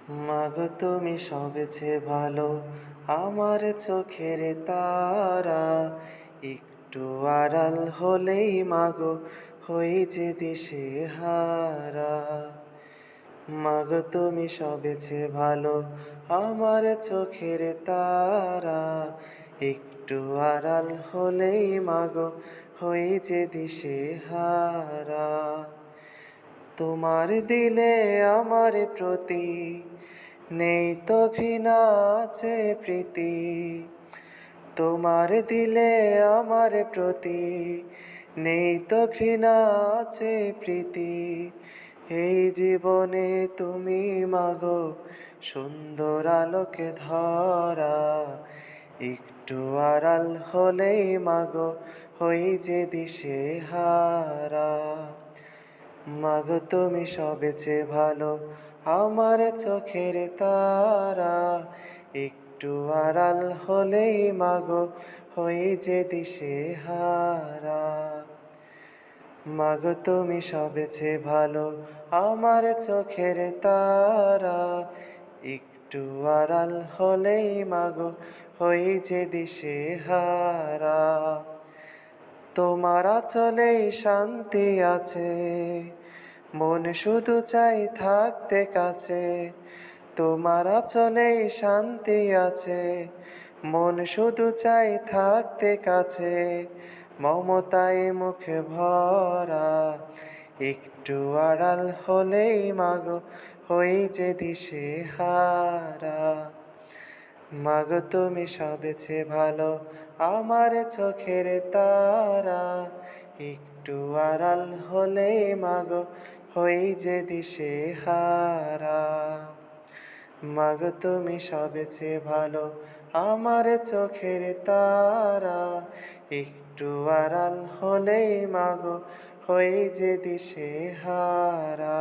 মাগো তুমি সবেচেয়ে ভালো, আমার চোখের তারা। একটু আড়াল হলেই মাগো হই যে দিশেহারা। মাগো তুমি সবেচেয়ে ভালো, আমার চোখের তারা। একটু আড়াল হলেই মাগো হই যে দিশেহারা। তোমার দিলে আমার প্রতি নেই তো ঘৃণা, আছে প্রীতি। তোমার দিলে আমার প্রতি নেই তো ঘৃণা, আছে প্রীতি। এই জীবনে তুমি মাগো সুন্দর আলোকে ধরা। একটু আড়াল হলেই মাগো হই যে দিশেহারা। মাগো তুমি সবেচেয়ে ভালো, আমার চোখের তারা। একটু আড়াল হলেই মাগো হই যে দিশেহারা। মাগো তুমি সবেচেয়ে ভালো, আমার চোখের তারা। একটু আড়াল হলেই মাগো হই যে দিশেহারা। তোমার আঁচলেই শান্তি আছে, মন শুধু চাই থাকতে কাছে। তোমার আঁচলেই শান্তি আছে, মন শুধু চাই থাকতে কাছে। মমতায় মুখে ভরা, একটু আড়াল হলেই মাগো হই যে দিশেহারা। মাগো তুমি সবেচেয়ে ভালো, আমার চোখের তারা। একটু আড়াল হলেই মাগো হই যে দিশেহারা। মাগো তুমি সবেচেয়ে ভালো, আমার চোখের তারা। একটু আড়াল হলেই মাগো হই যে দিশেহারা।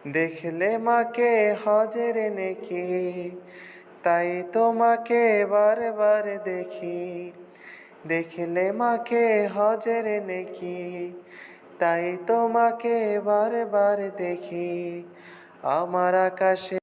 দেখলে মাকে হজের নেকি, তাই তোমাকে বারবার দেখি। দেখলে মাকে হজের নেকি, তাই তোমাকে বারবার দেখি। আমার আকাশে